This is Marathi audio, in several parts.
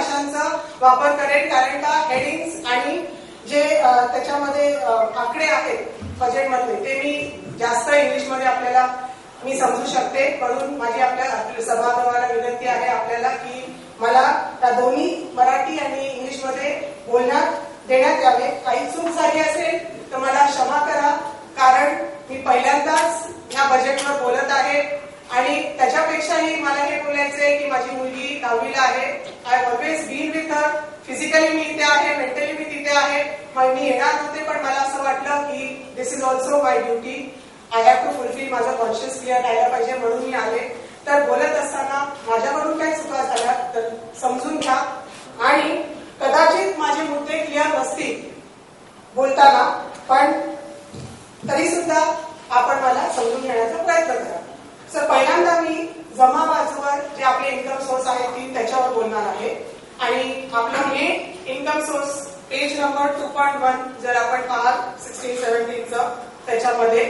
भाषांचा वापर करेन, कारण का हेडिंग्स आणि जे त्याच्यामध्ये आकडे आहेत बजेटमधले ते मी जास्त इंग्लिशमध्ये आपल्याला मी समजू शकते. म्हणून माझी आपल्या सभागृहाला विनंती आहे आपल्याला की मला त्या दोन्ही मराठी आणि इंग्लिशमध्ये बोलण्यात देण्यात यावे. काही चूक झाली असेल तर मला क्षमा करा, कारण मी पहिल्यांदाच ह्या बजेटवर बोलत आहे आणि त्याच्यापेक्षाही मला हे बोलायचं आहे की माझी मुलगी 9वीला आहे. I always been with her. Physically मी इथे आहे, मेंटली मी तिथे आहे. मी येणार नव्हते, पण मला असं वाटलं की this is also my duty. I have to fulfil. माझं कॉन्शियस क्लिअर राहायला पाहिजे, म्हणून मी आले. तर बोलत असताना माझ्याकडून काही चुका झाल्या तर समजून घ्या आणि कदाचित माझे मुद्दे क्लिअर नसतील बोलताना, पण तरी सुद्धा आपण मला समजून घेण्याचा प्रयत्न करा. सर, पहिल्यांदा मी जमा बाजूवर जे आपले इन्कम सोर्स आहेत त्याच्यावर बोलणार आहे. आणि आपला main income source page number 2.1 जर आपण पाहाल 16-17 त्याच्यामध्ये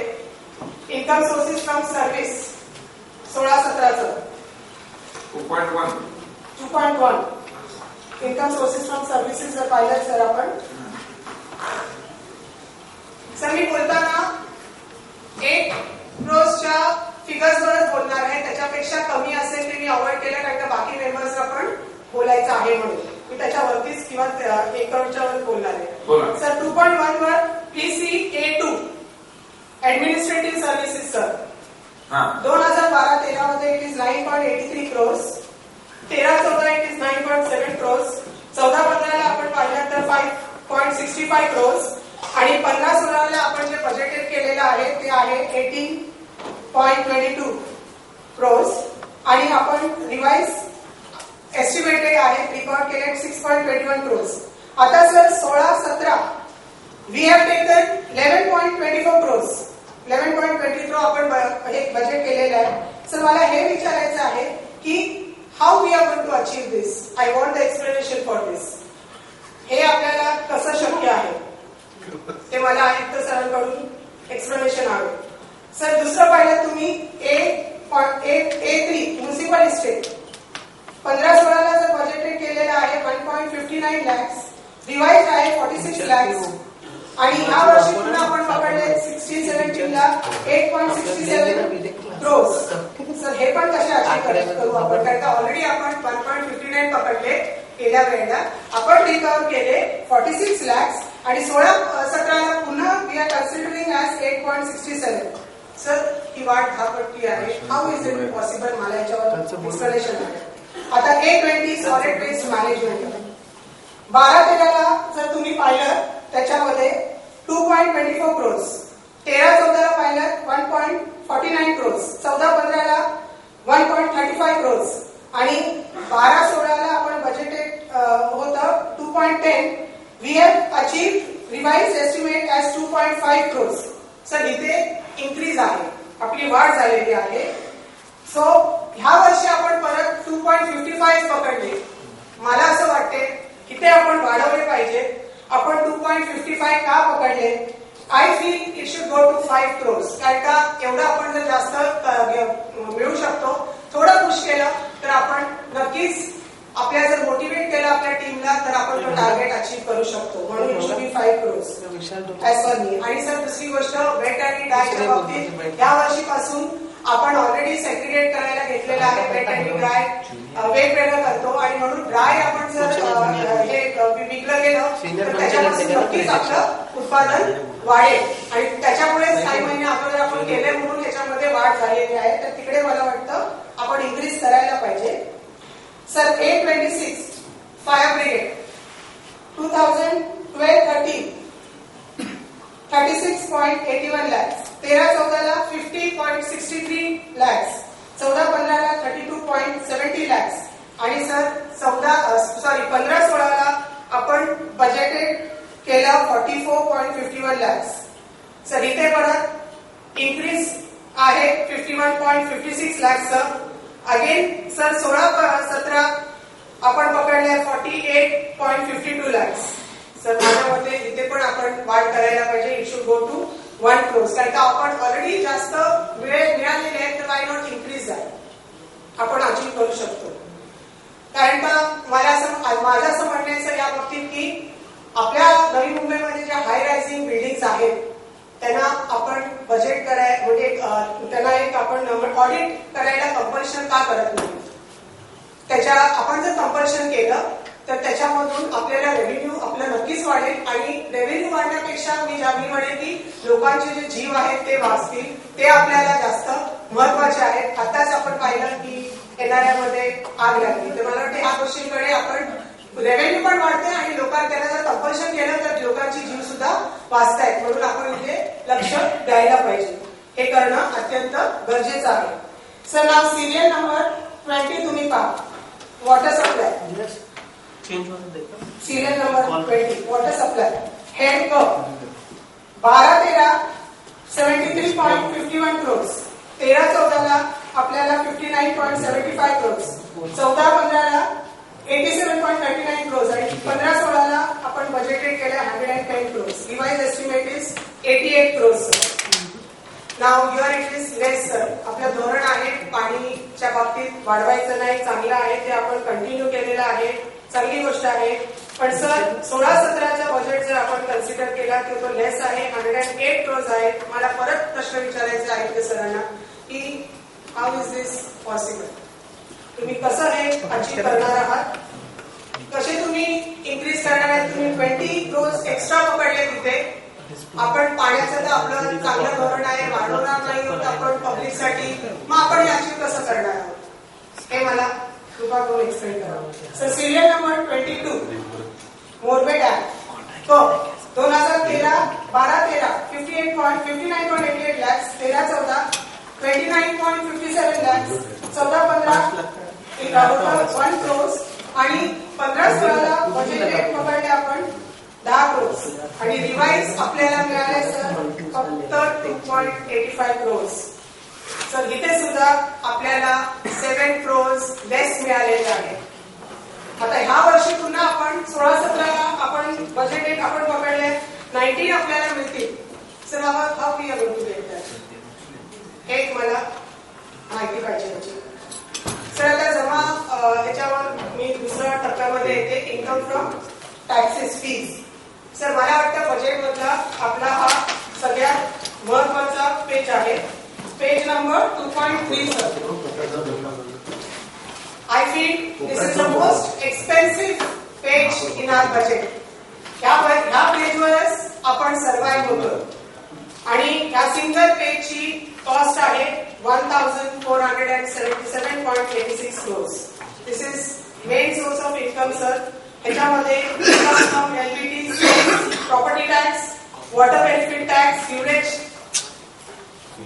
income sources from service 16-17 2.1 income sources from services जर पाहिलं सर आपण, सर मी बोलताना 1 क्रोर्सच्या फिगर्सवरच बोलणार आहे. त्याच्यापेक्षा कमी असेल ते मी अवॉइड केलं, कारण का बाकी मेंबर्सला पण बोलायचं आहे म्हणून मी त्याच्यावरतीच किंवा 1 करोडच्या वर बोलणार आहे. सर 2.1 वर PCA2 ऍडमिनिस्ट्रेटिव्ह सर्व्हिसेस सर 2012-13 मध्ये it is 9.83 crores. 13-14 it is 9.7 crores. 14-15 आपण पाहिलं तर 5.65 crores. आणि 15-16 आपण जे बजेटेड केलेलं आहे ते आहे 18.22 crores. आणि आपण रिवाइज एस्टिमेटेड आहे रिकॉर्ड केले 6.21 crores. आता sir 16-17 we have taken 11.24 crores. 11.23 आपण हे बजेट केलेलं आहे. सर मला हे विचारायचं आहे की how we are going to achieve this. I want the explanation for this. हे आपल्याला कसं शक्य आहे ते मला आयुक्त सरांकडून एक्सप्लेनेशन हवे. सर दुसरं पाहिलं तुम्ही A3 म्युनिसिपल इस्टेट 15-16 जर बजेटेड केलेलं आहे 1.59 lakhs. रिवाइज आहे 46 lakhs. आणि ह्या वर्षी पुन्हा आपण पकडले 16-17 ला 8.67 crores. सर हे पण कसे अचीव करू आपण, कारण का ऑलरेडी आपण 1.59 पकडले गेल्या वेळेला. आपण रिकव्हर केले 46 lakhs आणि 16-17 पुन्हा we are considering as 8.67. Sir ही वाढ 10 पट्टी आहे. हाऊ इज इट पॉसिबल, मला याच्यावर एक्सप्लेनेशन आहे. आता A20 सॉलिड वेस्ट मॅनेजमेंट 12-13 जर तुम्ही पाहिलं त्याच्यामध्ये 2.24 crores. 13-14 पाहिलं 1.49 crores. 14-15 1.35 crores. आणि 12-16 आपण बजेटेड होतं 2.10. We have achieve revise estimate as 2.5 crores. Sir इथे इन्क्रीज आहे, आपली वाढ झालेली आहे. सो ह्या वर्षी आपण परत 2.55 पकडले. मला असं वाटते की ते आपण वाढवले पाहिजे. आपण 2.55 का पकडले? I feel it should go to 5 crores. कारण का एवढं आपण जर जास्त मिळू शकतो, थोडं पुश केलं तर आपण नक्कीच आपल्या जर मोटिवेट केलं आपल्या टीमला तर आपण तो टार्गेट अचीव करू शकतो. म्हणून it should be 5 crores as per me. आणि सर दुसरी गोष्ट वेट आणि डायच्या बाबतीत या वर्षीपासून आपण ऑलरेडी सेग्रिगेट करायला घेतलेलं आहे. वेट आणि ड्राय वेगवेगळं करतो आणि म्हणून ड्राय आपण जर हे विकलं गेलं तर त्याच्यापासून नक्कीच आपलं उत्पादन वाढेल. आणि त्याच्यामुळे काही महिने अगोदर आपण केले म्हणून त्याच्यामध्ये वाढ झालेली आहे. तर तिकडे मला वाटतं आपण इन्क्रीज करायला पाहिजे. Sir A26 fire brigade 2012-13 36.81 lakhs. 13-14 50.63 lakhs. 14-15 32.70 lakhs. आणि सर 15-16 आपण बजेटेड केलं 44.51 lakhs. सर इथे परत इन्क्रीज आहे 51.56 lakhs. सर अगेन सर 16-17 आपण पकडले 48.52 lakhs. सर माझ्या मते इथे पण आपण वाढ करायला पाहिजे. It should go to 1 crores. कारण का आपण ऑलरेडी जास्त वेळ मिळालेले आहे तर वाय नॉट इन्क्रीज आहे, आपण अचीव करू शकतो. कारण का मला असं माझं असं म्हणायचं या बाबतीत की आपल्या नवी मुंबईमध्ये ज्या हाय रायझिंग बिल्डिंग्स आहेत त्यांना आपण बजेट करायला म्हणजे त्यांना एक आपण ऑडिट करायला कंपल्शन का करत नाही. आपण जर कंपल्शन केलं तर त्याच्यामधून आपल्याला रेव्हेन्यू आपलं नक्कीच वाढेल आणि रेव्हेन्यू वाढण्यापेक्षा मी म्हणेन की लोकांचे जे जीव आहेत ते वाचतील, ते आपल्याला जास्त महत्वाचे आहेत. आताच आपण पाहिलं की येणाऱ्यामध्ये आग लागली, तर मला वाटतं ह्या गोष्टींकडे आपण रेव्हेन्यू पण वाढते आणि लोकांना त्यांना जर कंपल्शन केलं तर लोकांची जीव सुद्धा वाचतायत, म्हणून आपण इथे लक्ष द्यायला पाहिजे. हे करणं अत्यंत गरजेचं आहे. सर नाव सिरियल नंबर 20 तुम्ही पहा, water supply. Serial number 20 water supply head cup 12-13 73.51 crores, 13-14 आपल्याला 59.75 crores, 14-15 87.39 crores आणि 15-16 आपण बजेटेड केलं 110 crores. Revise estimate is 88 crores. Now your it is less sir. आपलं धोरण आहे पाणीच्या बाबतीत वाढवायचं नाही, चांगलं आहे ते आपण कंटिन्यू केलेलं आहे, चांगली गोष्ट आहे. पण सर 16-17चा बजेट जर आपण कन्सिडर केला तर तो लेस आहे, 108 crores आहे. मला परत प्रश्न विचारायचे आहेत ते सरांना की हाऊ इज दिस पॉसिबल, तुम्ही कसं हे अचीव करणार आहात, कसे तुम्ही इन्क्रीज करणार आहात. तुम्ही 20 crores एक्स्ट्रा पकडले तिथे. आपण पाण्याचं तर आपलं चांगलं धोरण आहे, वाढवणार नाही होत आपण पब्लिकसाठी, मग आपण हे अचीव कसं करणार आहोत हे मला कृपा करून एक्सप्लेन करा. Sir serial number 22 Morbe dam cup 2013 12-13 59.88 lakhs, 13-14 29.57 lakhs, 14-15 1 crores आणि 15-16 बजेट रेट पकडले आपण 10 crores आणि रिवाइज आपल्याला मिळाले सर फक्त 2.85 crores. सर इथे सुद्धा आपल्याला 7 crores लेस मिळालेले आहे. आता ह्या वर्षी पुन्हा आपण 16-17 आपण बजेट आपण पकडले 19 आपल्याला मिळतील. सर हा we are going to get that. एक मला माहिती पाहिजे याची. सर आता जेव्हा याच्यावर मी दुसऱ्या टप्प्यामध्ये येते, income from taxes fees. Sir मला वाटतं बजेट मधला आपला हा सगळ्यात महत्वाचा पेज आहे, page number 2.3 sir. I feel this is the most expensive page in our budget. ह्या पेजवरच आपण सर्वाइव्ह होतो आणि ह्या सिंगल पेजची कॉस्ट आहे 1477.86 crores. This is main source of income sir. ह्याच्यामध्ये income from LBT, property tax, water benefit tax, sewerage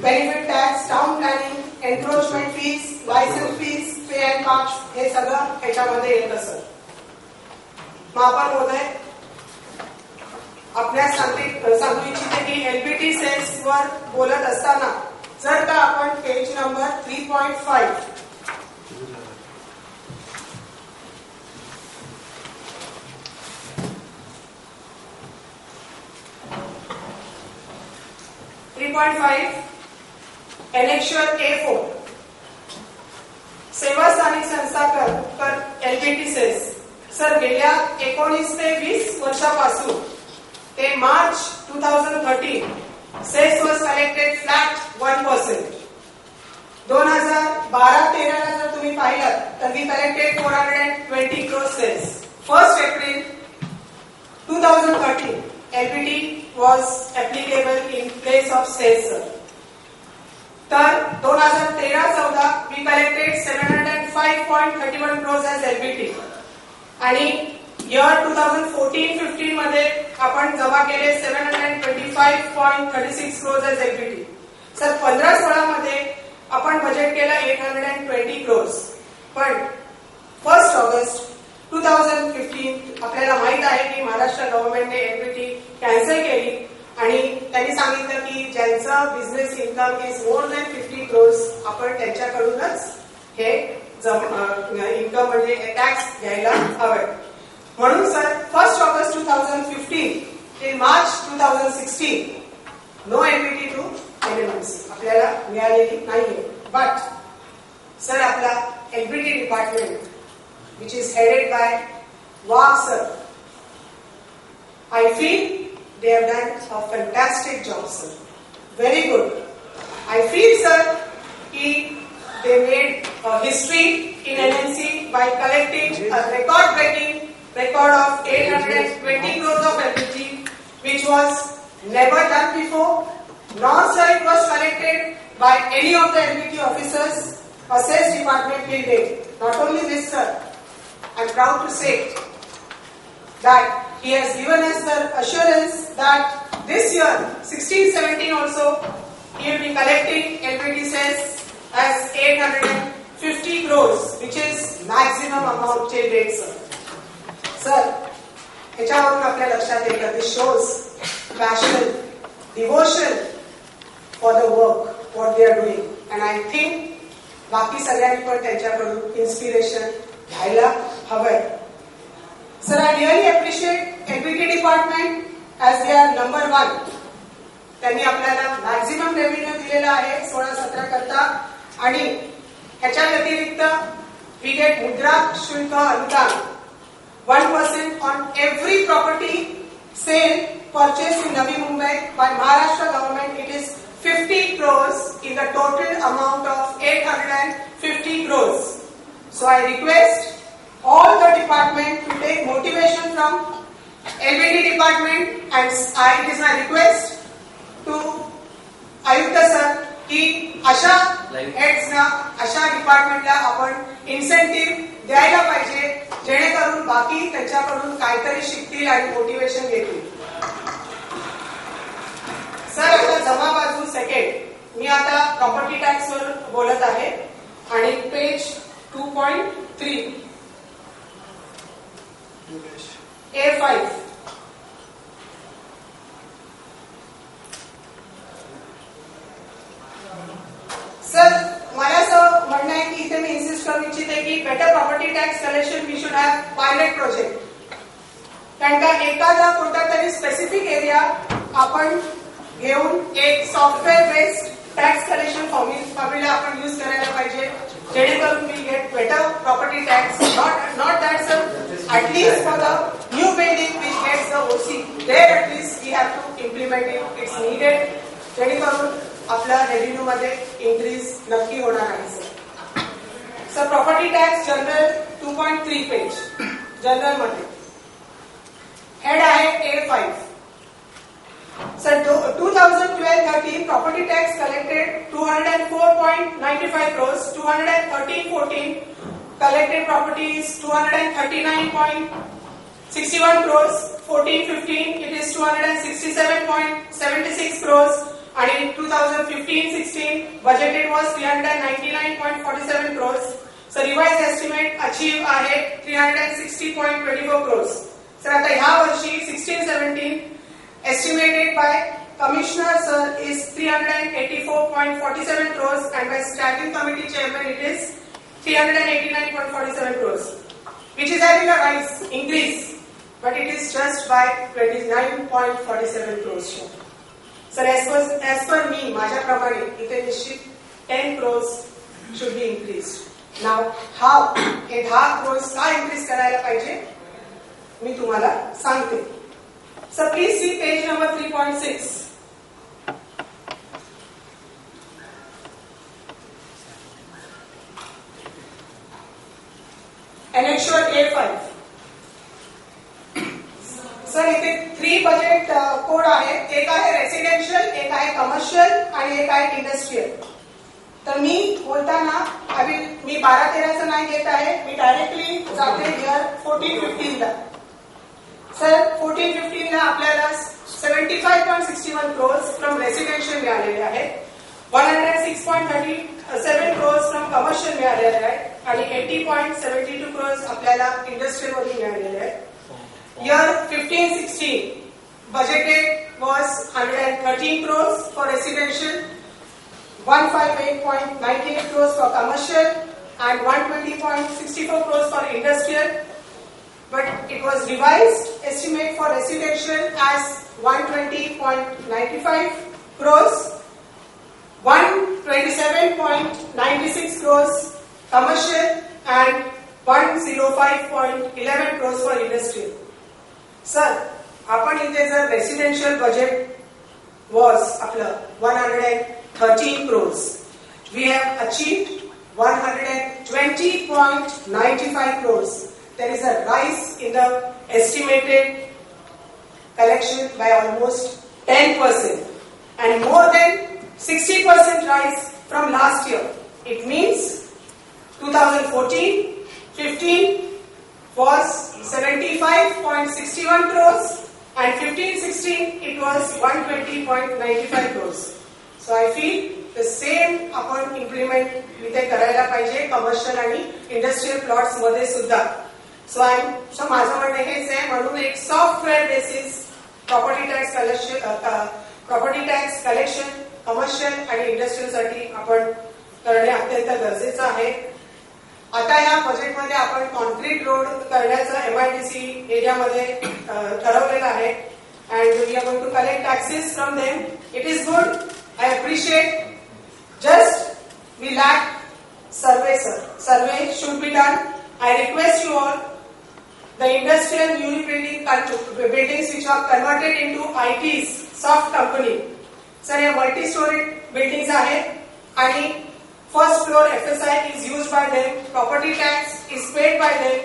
benefit tax, town planning, encroachment fees, licence fees, pay and पाच, हे सगळं ह्याच्यामध्ये येतं सर. महापौर महोदय आपल्या सांगू इच्छिते की एलबीटी सेल्स वर बोलत असताना जर का आपण पेज नंबर 3.5 एनेक्शर A4 सेवा स्थानिक संस्था कर एलबीटी सेल्स. सर गेल्या 19 ते 20 वर्षापासून ते March 2013 sales was collected flat 1%. 2012-13 ला जर तुम्ही पाहिलं तर we collected 420 crores sales. 1 April 2013 LBT was applicable in place of sales sir. तर 2013-14 we collected 705.31 crores as LBT आणि इयर 2014-15 मध्ये आपण जमा केले 725.36 crores as LBT. सर 15-16 मध्ये आपण बजेट केलं 820 crores. पण 1 ऑगस्ट 2015 आपल्याला माहित आहे की महाराष्ट्र गव्हर्नमेंटने एलबीटी कॅन्सल केली आणि त्यांनी सांगितलं की ज्यांचं business income is more than 50 crores आपण त्यांच्याकडूनच हे इन्कम म्हणजे टॅक्स घ्यायला हवं. म्हणून सर 1 ऑगस्ट 2015 ते March 2016 no LBT to elements आपल्याला मिळालेली नाहीये. बट सर आपला LBT department which is headed by Wow, sir. I feel they have done a fantastic job, sir. Very good. I feel, sir, they made a history in NMC by collecting a record-breaking record of 820 crores of LPG, which was never done before, nor, sir, it was collected by any of the LPG officers or sales department till date. Not only this, sir, I am proud to say that he has given us the assurance that this year, 16-17 also, he will be collecting LPG sales as 850 crores, which is maximum amount till date, sir. Sir, ह्याच्यावरून आपल्या लक्षात येतं, this shows passion, devotion for the work, what they are doing. And I think बाकी सगळ्यांनी पण त्यांच्याकडून इन्स्पिरेशन घ्यायला हवंय. Sir, I really appreciate LPG department as they are number 1. त्यांनी आपल्याला मॅक्झिमम रेव्हेन्यू दिलेला आहे 16-17 करता, आणि ह्याच्या व्यतिरिक्त we get मुद्रा शुल्क अनुदान 1% on every property sale purchased in Navi Mumbai by Maharashtra government. It is 50 crores in the total amount of 850 crores. So I request all the department to take motivation from LPG department, and it is my request to Ayuktha sir की अशा हेड्सना, अशा डिपार्टमेंटला आपण इन्सेंटिव्ह द्यायला पाहिजे, जेणेकरून बाकी त्यांच्याकडून काहीतरी शिकतील आणि मोटिवेशन घेतील. सर, आता जमा बाजू सेकंड. मी आता प्रॉपर्टी टॅक्स वर बोलत आहे आणि पेज 2.3 A5. सर, मला असं म्हणणं आहे की इथे मी इन्सिस्ट करू इच्छिते की better property tax collection we should have pilot project. कारण का एखादा कोणता तरी स्पेसिफिक एरिया आपण घेऊन एक software based tax collection formula आपण यूज करायला पाहिजे, जेणेकरून we get better property tax. Not that sir, at least for the new building which gets the OC, there at least we have to implement it. It's needed, जेणेकरून आपल्या रेव्हेन्यू मध्ये इन्क्रीज नक्की होणार आहे. Sir, property tax general 2.3 page general मध्ये हेड आहे A5. Sir, 2012-13 property tax collected 204.95 crores, 213-14 collected properties 239.61 crores, 14-15 it is 267.76 crores, and in 2015-16 budgeted was 399.47 crores. So revised estimate achieve आहे 360.24 crores. Sir, आता ह्या वर्षी 16-17 estimated by Commissioner sir is 384.47 crores, and by Standing Committee Chairman it is 389.47 crores, which is having a rise, increase, but it is just by 29.47 crores. Sir, as per me, माझ्याप्रमाणे इथे निश्चित 10 crores should be increased. Now, how? हे 10 crores का increase करायला पाहिजे मी तुम्हाला सांगते. So please see page number 3.6. Annexure A5. Sir, इथे 3 बजेट कोड आहेत. एक आहे रेसिडेन्शियल, एक आहे कमर्शियल आणि एक आहे इंडस्ट्रियल. तर मी बोलताना मी 12-13चं नाही घेत आहे, मी डायरेक्टली जाते इयर 14-15 ला. सर, 14-15 ला आपल्याला 75.61 crores फ्रॉम रेसिडेन्शियल मिळालेले आहेत, 106.37 crores फ्रॉम कमर्शियल मिळालेले आहेत आणि 80.72 crores आपल्याला इंडस्ट्रियल मधून मिळालेले आहेत. Year 15-16 budgeted was 113 crores for residential, 158.98 crores for commercial, and 120.64 crores for industrial. But it was revised estimate for residential as 120.95 crores, 127.96 crores commercial, and 105.11 crores for industrial. Sir, आपण इथे जर रेसिडेन्शियल बजेट वॉज आपलं 113 crores. We have achieved 120.95 crores. There is a rise in the estimated collection by almost 10% and more than 60% rise from last year. It means 2014-15 was 75.61 crores and 15-16 it was 120.95 crores. So I feel the same आपण implement इथे करायला पाहिजे कमर्शियल आणि इंडस्ट्रियल प्लॉट्स मध्ये सुद्धा. सो माझं म्हणणं हेच आहे, म्हणून एक software basis property tax collection commercial आणि इंडस्ट्रियल साठी आपण करणे अत्यंत गरजेचं आहे. आता या बजेटमध्ये आपण कॉन्क्रीट रोड करण्याचं MIDC एरियामध्ये ठरवलेलं आहे and we are going to collect taxes from them. It is good. I appreciate. Just we lack survey. Survey should be done. I request you all, the industrial unit buildings which are converted into ITs, soft company. Sir, या multi-story buildings आहेत आणि first floor FSI is used by them, property tax is paid by them.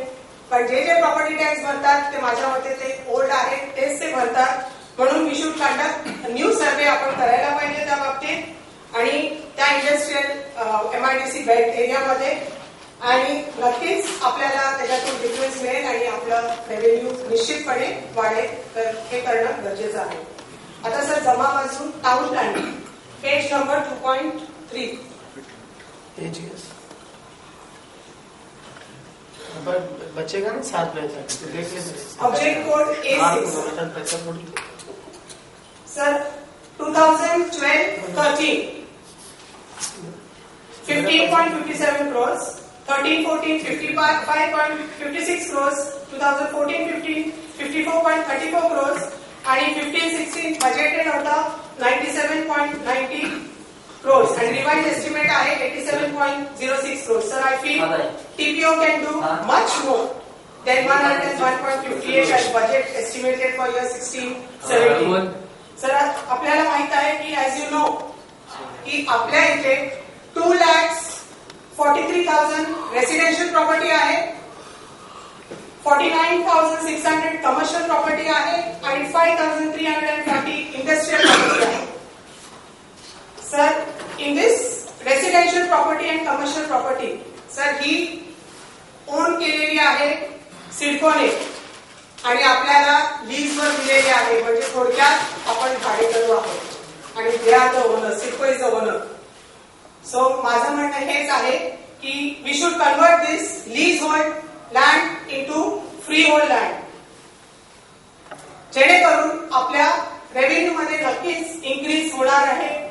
पण जे property tax भरतात ते माझ्या मते ते ओल्ड आहेत, तेच ते भरतात. म्हणून we should conduct a new survey आपण करायला पाहिजे त्या बाबतीत आणि त्या इंडस्ट्रियल MIDC बेल्ट एरियामध्ये आणि नक्कीच आपल्याला त्याच्यातून डिफरन्स मिळेल आणि आपलं रेव्हेन्यू निश्चितपणे वाढेल. तर हे करणं गरजेचं आहे. आता सर जमा बाजू टाउन प्लॅनिंग पेज नंबर 2.3. बचेगा ना 7 में object code A6. Sir 2012-13 15.57 crores. 13-14 55.56 crores. 2014-15 54.34 crores आणि 15-16 बजेटेड होता 97.90 crores and revised estimate आहे 87.06 crores. Sir, I feel TPO can do much more than 101.58 as budget estimated for year 16-17. Sir, आपल्याला माहित आहे की as you know की आपल्या इथे 2,43,000 रेसिडेन्शियल प्रॉपर्टी आहे, 49,600 कमर्शियल प्रॉपर्टी आहे आणि 5,340 इंडस्ट्रियल प्रॉपर्टी आहे. Sir, in this residential property and commercial property sir he on केलेली आहे सिडकोने आणि आपल्याला लीजवर दिलेली आहे. म्हणजे थोडक्यात आपण भाडेकरू आहोत आणि they are the owner. CIDCO is the owner. So माझं म्हणणं हेच आहे की we should convert this lease hold land into free hold land, जेणेकरून आपल्या रेव्हेन्यू मध्ये नक्कीच इन्क्रीज होणार आहे.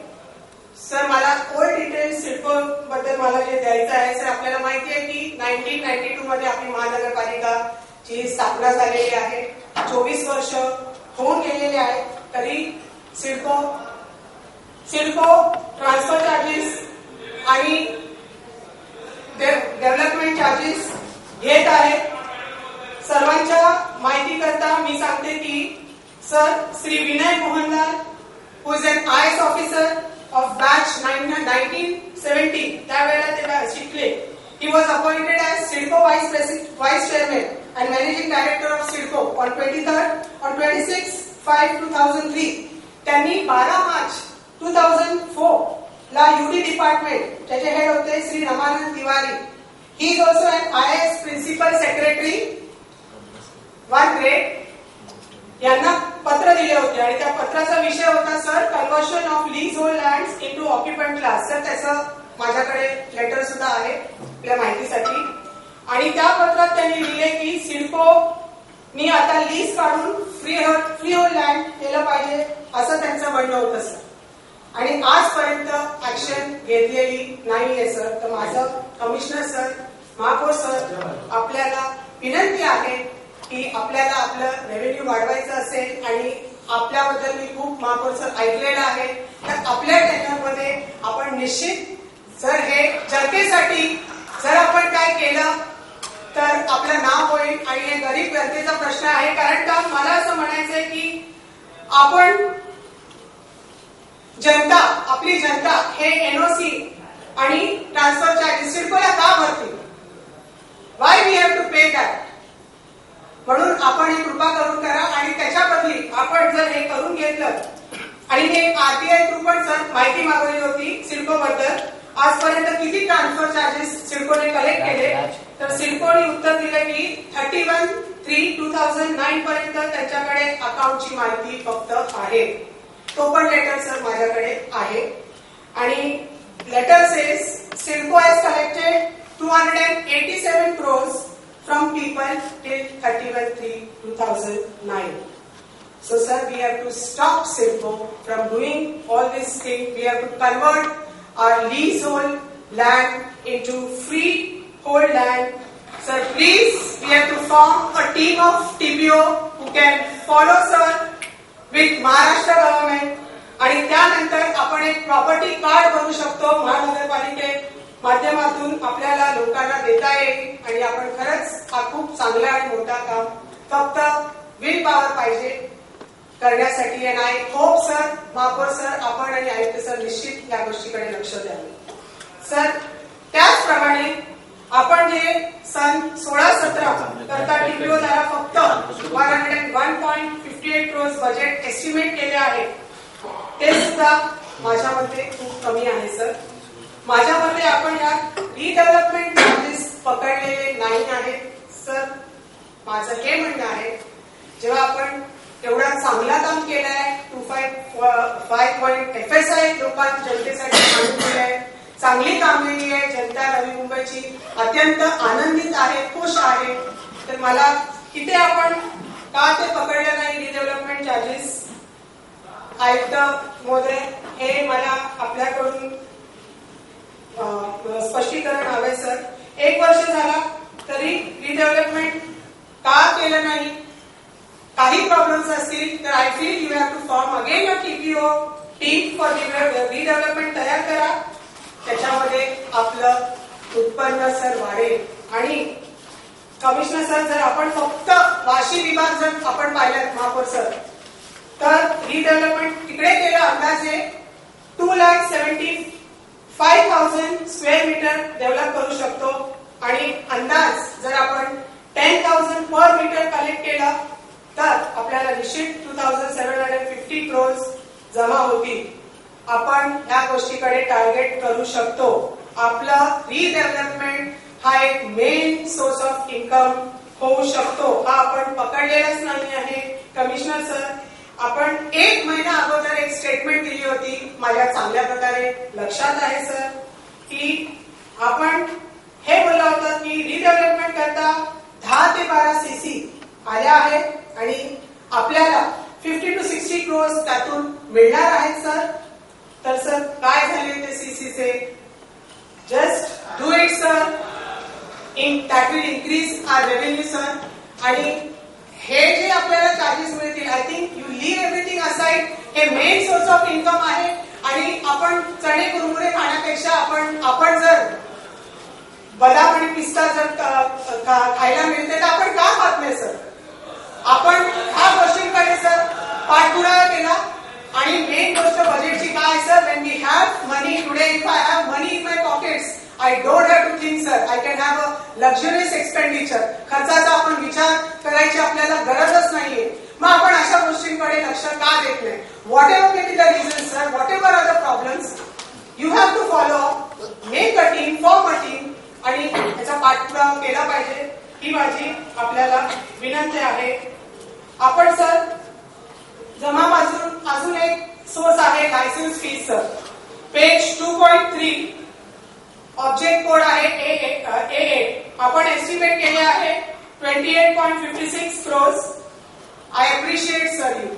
सर, मला ओल्ड डिटेल्स सिडको बद्दल मला जे द्यायचं आहे. सर, आपल्याला माहिती आहे की 1992 मध्ये आपली महानगरपालिकाची स्थापना झालेली आहे. 24 वर्ष होऊन गेलेले आहेत. तरी सिडको ट्रान्सफर चार्जेस आणि डेव्हलपमेंट चार्जेस घेत आहे. सर्वांच्या माहिती करता मी सांगते की sir Shri Vinay Mohanlal who is an IAS officer of batch 1970 त्यावेळेला ते शिकले. He was appointed as CIDCO vice chairman and managing director of CIDCO on 26/5/2003. त्यांनी 12 मार्च 2004 ला UD डिपार्टमेंट त्याचे हेड होते Shri Ramanand Tiwari. He is also an IAS principal secretary 1 grade यांना पत्र दिले होते आणि त्या पत्राचा विषय होता sir conversion of leasehold lands into occupant class. तर त्याचं माझ्याकडे लेटर सुद्धा आहे आपल्या माहितीसाठी. आणि त्या पत्रात त्यांनी लिहिले की सिडकोनी आता लीज काढून फ्री होल्ड लँड केलं पाहिजे असं त्यांचं म्हणणं होतं सर. आणि आजपर्यंत ऍक्शन घेतलेली नाहीये सर. तर माझं कमिशनर सर, महापौर सर आपल्याला विनंती आहे की आपल्याला आपलं रेव्हेन्यू वाढवायचं असेल आणि आपल्याबद्दल मी खूप महापौर सर ऐकलेलं आहे. तर आपल्या टेन्डरमध्ये आपण निश्चित जर हे जनतेसाठी जर आपण काय केलं तर आपलं नाव होईल आणि हे गरीब जनतेचा प्रश्न आहे. कारण का मला असं म्हणायचंय की आपण जनता, आपली जनता हे एनओसी आणि ट्रान्सफर चार्जेस सिडकोला का भरतील? Why we have to pay that? म्हणून आपण ही कृपा करून करा आणि त्याच्या बदली आपण जर हे करून घेतलं आणि हे आरटीआय थ्रू पण सर माहिती मागवली होती सिडको बद्दल, आजपर्यंत किती ट्रान्सफर चार्जेस सिडकोने कलेक्ट केले, तर सिडकोने उत्तर दिलं की 31/3/2009 पर्यंत त्यांच्याकडे अकाउंटची माहिती फक्त आहे. तो पण लेटर सर माझ्याकडे आहे आणि letter says CIDCO has collected 287 crores from people till 31/3/2009. So sir, we have to stop Silco from doing all these things. We have to convert our leasehold land into freehold land. Sir, please, we have to form a team of TPO who can follow sir with Maharashtra government. आणि त्यानंतर आपण एक प्रॉपर्टी कार्ड बनवू शकतो महानगरपालिके माध्यमातून आपल्याला लोकांना देता येईल आणि आपण खरंच हा खूप चांगला आणि मोठा काम फक्त विल पॉवर पाहिजे करण्यासाठी. आणि आय होप सर, महापौर सर, आपण आणि आयुक्त सर निश्चित या गोष्टीकडे लक्ष द्यावे. सर, त्याचप्रमाणे आपण जे सन 16-17 करता टीपीओ द्वारा फक्त 101.58 crores बजेट एस्टिमेट केले आहे, ते सुद्धा माझ्या मते खूप कमी आहे सर. माझ्या मते आपण या रिडेव्हलपमेंट चार्जेस पकडलेले नाही आहेत सर. माझं हे म्हणणं आहे, जेव्हा आपण एवढा चांगला काम केलंय, 255 FSI लोकांना जनतेसाठी आणून दिलंय, चांगली कामगिरी आहे, जनता नवी मुंबईची अत्यंत आनंदित आहे, खुश आहे, तर मला इथे आपण का ते पकडलं नाही रिडेव्हलपमेंट चार्जेस? आयुक्त महोदय, हे मला आपल्याकडून स्पष्टीकरण हवे सर. 1 वर्ष झाला तरी रिडेव्हलपमेंट का केलं नाही? काही प्रॉब्लेम्स असतील तर I feel you have to form again a TPO team for redevelopment तयार करा. त्याच्यामध्ये आपलं उत्पन्न सर वाढेल आणि कमिशनर सर, जर आपण फक्त वाशी विभाग जर आपण पाहिल्यात महापौर सर, तर रिडेव्हलपमेंट तिकडे केलं अंदाजे 2,75,000 स्क्वेअर मीटर डेव्हलप करू शकतो आणि अंदाज जर आपण 10,000 पर मीटर कलेक्ट केलं तर आपल्याला निश्चित 2,750 crores जमा होतील. आपण या गोष्टीकडे टार्गेट करू शकतो. आपलं रिडेव्हलपमेंट हा एक मेन सोर्स ऑफ इन्कम होऊ शकतो. हा आपण पकडलेलाच नाही आहे. कमिशनर सर, आपण 1 महिना अगोदर एक स्टेटमेंट दिली होती, माझ्या चांगल्या प्रकारे लक्षात आहे सर, की आपण हे बोललं होतं की रिडेव्हलपमेंट करता 10 ते 12 CC आल्या आहेत आणि आपल्याला 50 to 60 crores त्यातून मिळणार आहेत सर. तर सर, काय झाले ते CCचे? Just do it sir. That will increase our revenue sir. आणि हे जे आपल्याला चार्जेस मिळतील, I think you leave everything aside. हे मेन सोर्स ऑफ इन्कम आहे आणि आपण चणे कुरमुरे खाण्यापेक्षा आपण जर बदाम आणि पिस्ता जर खायला मिळते तर आपण का खात नाही सर? आपण ह्या गोष्टींकडे सर पाठपुरावा केला. आणि मेन गोष्ट बजेटची काय सर? When we have money today, if I have money in my pockets, I don't have to think sir, I can have a luxurious expenditure. खर्चाचा आपण विचार करायची आपल्याला गरजच नाहीये. मग आपण अशा गोष्टींकडे लक्ष का देत नाही? Whatever may be the reason sir, whatever are the problems, you have to follow, make a team, form a team आणि त्याचा पाठपुरावा केला पाहिजे. ही माझी आपल्याला विनंती आहे. आपण सर जमापासून अजून एक सोर्स आहे licence fees sir. Page 2.3 object code आहे A8. आपण एस्टिमेट केले आहे 28.56 crores. I appreciate sir you.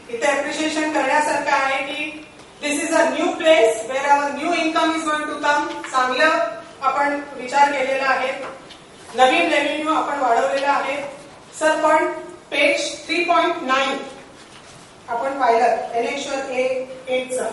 इथे अप्रिशिएशन करण्यासारखं आहे की this is a new place where our new income is going to come. चांगलं आपण विचार केलेला आहे, नवीन रेव्हेन्यू आपण वाढवलेला आहे सर. पण पेज 3.9 आपण पाहिलं एनेक्शर A8 चा.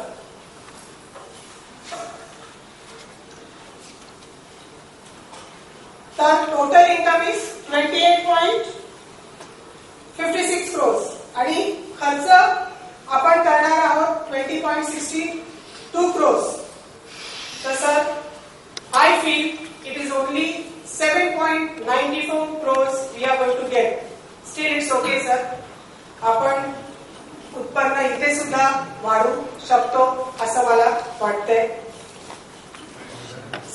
तर टोटल इन्कम इज 28.56 crores आणि खर्च आपण करणार आहोत 20.62 crores. तर sir I feel it is only 7.94 crores we are going to get. Still it's okay sir. आपण उत्पन्न इथे सुद्धा वाढू शकतो असं मला वाटतंय.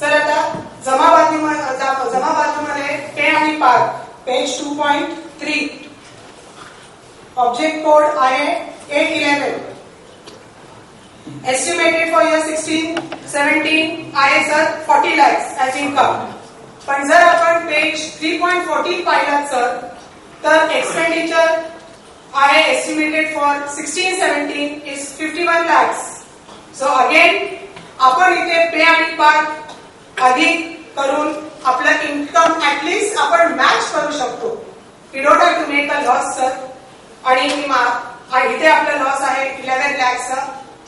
सर आता जमा बाजूमध्ये पे आणि पार्क पेज 2.3 ऑब्जेक्ट कोड आहे 811 estimated for year 16-17 आहे सर 40 lakhs as income. पण जर आपण पेज 3.14 पाहिलात सर तर एक्सपेंडिचर आहे estimated for 16-17 is 51 lakhs. So again आपण इथे पे आणि पार्क अधिक करून आपलं इन्कम ऍटलीस्ट आपण मॅच करू शकतो. We don't have to make a loss sir. आणि इथे आपला लॉस आहे 11 lakhs.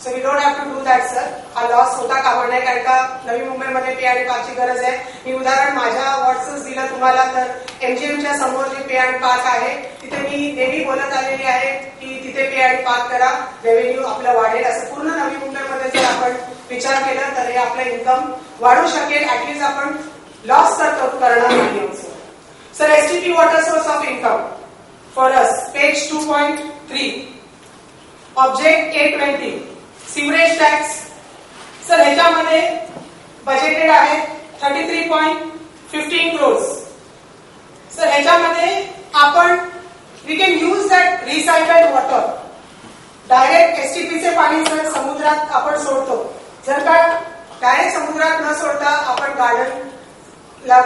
So we don't have to do that sir. हा लॉस होता कामा नये कारण का नवी मुंबईमध्ये पे आणि पार्कची गरज आहे. मी उदाहरण माझ्या वॉर्डच दिलं तुम्हाला तर MGMच्या समोर जे पे आणि पार्क आहे तिथे मी नेहमी बोलत आलेली आहे की तिथे पे आणि पार्क करा रेव्हेन्यू आपलं वाढेल. असं पूर्ण नवी मुंबईमध्ये जर आपण विचार केला तर हे आपलं इन्कम वाढू शकेल. ऍटलीस्ट आपण लॉस तर करणार नाही. Sir STP water source of income for us page 2.3 object 820 sewerage tax. Sir ह्याच्यामध्ये बजेटेड आहे 33.15 crores. सर ह्याच्यामध्ये आपण we can use that recycled water. Direct STPचे पाणी जर समुद्रात आपण सोडतो जर का डायरेक्ट समुद्रात न सोडता आपण गार्डनला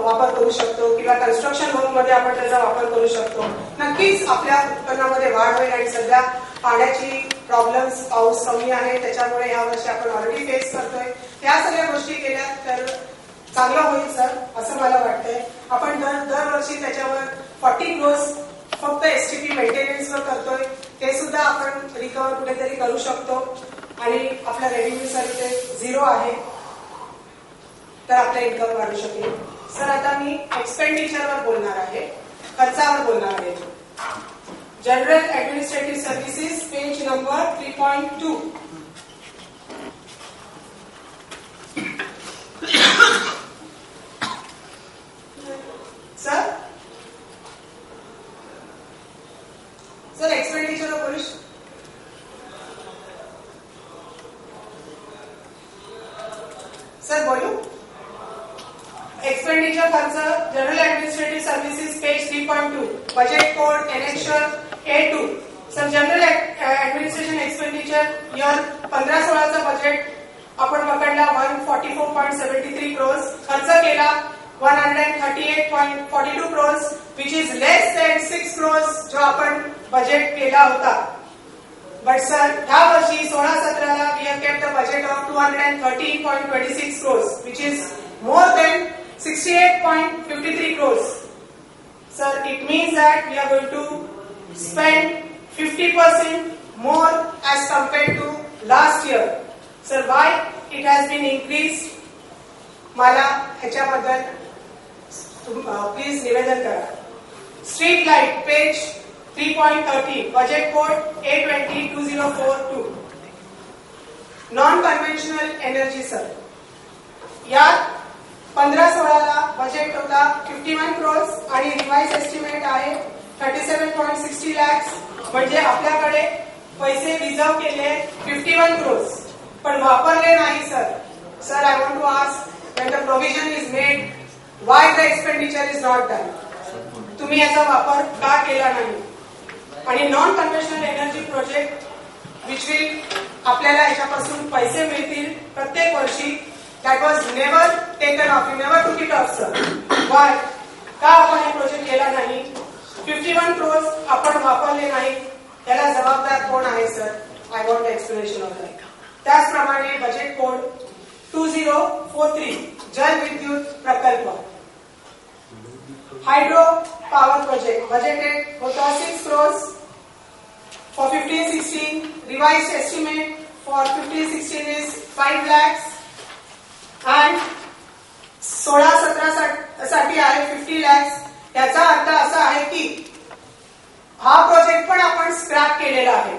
वापर करू शकतो किंवा कन्स्ट्रक्शन होम मध्ये आपण त्याचा वापर करू शकतो. नक्कीच आपल्या उत्पन्नामध्ये वाढ होईल आणि सध्या पाण्याची प्रॉब्लेम्स पाऊस कमी आहे त्याच्यामुळे या वर्षी आपण ऑलरेडी फेस करतोय. या सगळ्या गोष्टी केल्या तर चांगलं होईल सर असं मला वाटतंय. आपण दरवर्षी त्याच्यावर 40 crores फक्त STP मेंटेनन्सवर करतोय. ते सुद्धा आपण रिकव्हर कुठेतरी करू शकतो आणि आपला रेव्हेन्यू सर इथे 0 आहे तर आपलं इन्कम वाढू शकेल. सर आता मी एक्सपेंडिचरवर बोलणार आहे खर्चावर बोलणार आहे. General administrative services page number 3.2 sir expenditure बोलू सर बोलू एक्सपेंडिचर खर्च general administrative services page 3.2 budget code annexure A2. Sir general administration expenditure year 15-16चा बजेट आपण पकडला 144.73 crores. खर्च केला 138.42 crores which is less than 6 crores जो आपण बजेट केला होता. बट सर ह्या वर्षी 16-17ला we have kept the budget of 213.26 crores which is more than 68.53 crores. Sir, it means that we are going to spend 50% more as compared to last year. Sir, why it has been increased? मला ह्याच्याबद्दल प्लीज निवेदन करा. Street light page 3.30 budget code A20-2042 non conventional energy. Sir यात 15-16ला बजेट होता 51 crores आणि रिवाइज एस्टिमेट आहे 37.60 lakhs. म्हणजे आपल्याकडे पैसे रिझर्व केले 51 crores पण वापरले नाही. Sir I want to ask when the provision is made why the expenditure is not done. तुम्ही याचा वापर का केला नाही. आणि non conventional energy project which will आपल्याला याच्यापासून पैसे मिळतील प्रत्येक वर्षी. That was never taken of. You never टूक इट ऑफ सर. वाय का आपण हे प्रोजेक्ट केला नाही. 51 crores आपण वापरले नाही त्याला जबाबदार कोण आहे sir. I want explanation of that. त्याचप्रमाणे बजेट कोड 2043 जल विद्युत प्रकल्प हायड्रो पॉवर प्रोजेक्ट बजेटेड होता 6 crores for 15-16. Revised estimate for 15-16 is 5 lakhs and 16-17 साठी आहे 50 लॅक्स। याचा अर्थ असा आहे की हा प्रोजेक्ट पण आपण स्क्रॅप केलेला आहे।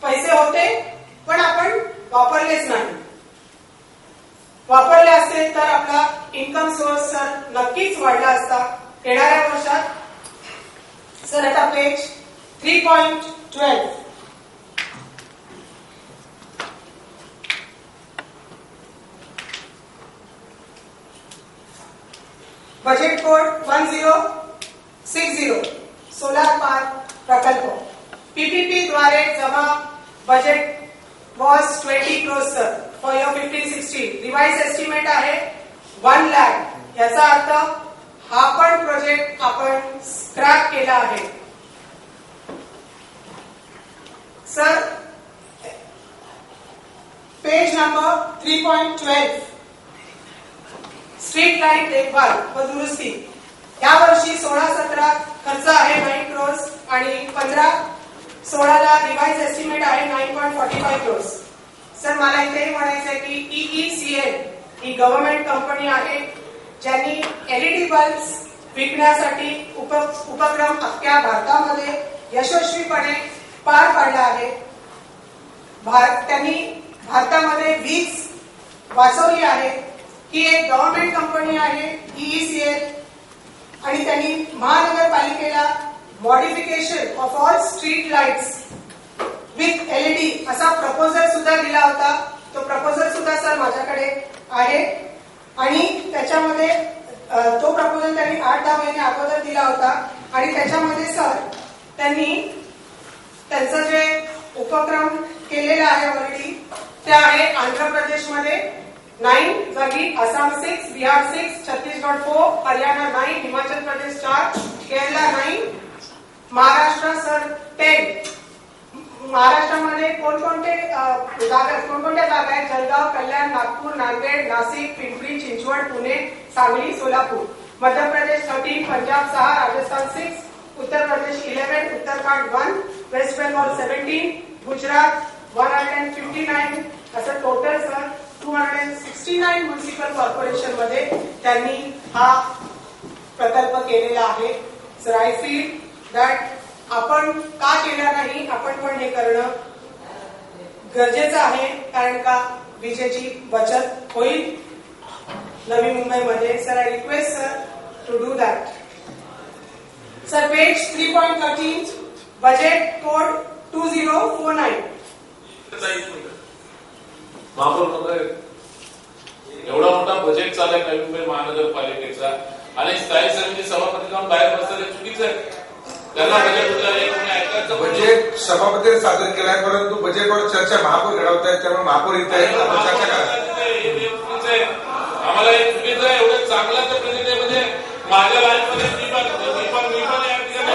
पैसे होते पण आपण वापरलेच नाही। वापरले असते तर आपला इन्कम सोर्स सर नक्कीच वाढला असता येणाऱ्या वर्षात। सर आता page 3.12 budget code 1060 solar park प्रकल्प पीपीपी द्वारे जमा budget was 20 crores sir for year 15-16। Revise estimate आहे 1 लाख। याचा अर्थ हा पण प्रोजेक्ट आपण स्क्रॅप केला आहे। Sir page number 3.12 street light देखभाल व दुरुस्ती या वर्षी 16-17 खर्च आहे 9 crores आणि 15-16 ला रिवाइज एस्टिमेट आहे 9.45 crores। सर मला इथे म्हणायचं आहे की EECL ही गव्हर्नमेंट कंपनी आहे ज्यांनी LED बल्ब्स विकण्यासाठी उपक्रम अख्ख्या भारतामध्ये यशस्वीपणे पार पाडला आहे। त्यांनी भारतामध्ये वीज वाचवली आहे। ही एक गव्हर्नमेंट कंपनी आहे EECL आणि त्यांनी महानगरपालिकेला modification of all street lights with LED असा प्रपोजल सुद्धा दिला होता। तो प्रपोजल सुद्धा सर माझ्याकडे आहे आणि त्याच्यामध्ये तो प्रपोजल त्यांनी 8-10 महिने अगोदर दिला होता आणि त्याच्यामध्ये सर त्यांनी त्यांचं जे उपक्रम केलेला आहे ऑलरेडी ते आहे आंध्र प्रदेशमध्ये 9 जागी, आसाम 6, बिहार 6, छत्तीसगड 4, हरियाणा 9, हिमाचल प्रदेश 4, केरला 9, महाराष्ट्र सर 10। महाराष्ट्रामध्ये कोणकोणत्या जागा आहेत? जळगाव, कल्याण, नागपूर, नांदेड, नाशिक, पिंपरी चिंचवड, पुणे, सांगली, सोलापूर। मध्य प्रदेश 13, पंजाब 6, राजस्थान 6, उत्तर प्रदेश 11, उत्तराखंड 1, वेस्ट बेंगॉल 17, गुजरात 159 असं टोटल सर 269 म्युनिसिपल कॉर्पोरेशन मध्ये त्यांनी हा प्रकल्प केलेला आहे। सर आय फील दॅट आपण का केला नाही, आपण पण हे करणं गरजेचं आहे कारण का विजेची बचत होईल नवी मुंबईमध्ये। Sir I request sir to do that. Sir page 3.13 budget code 2049 महापौर एवढा मोठा बजेट चालू आहे नवी मुंबई महानगरपालिकेचा आणि स्थायी समिती सभापती जाऊन बाहेर बसतात हे चुकीचं आहे। त्यांना बजेट सभापतीने सादर केलाय परंतु बजेटवर चर्चा महापौर घडवत आहेत त्यामुळे महापौर इथे चर्चा करा। आम्हाला हे चुकीचं आहे। एवढं चांगलं तर प्रेझेंट म्हणजे माझ्या लाईफमध्ये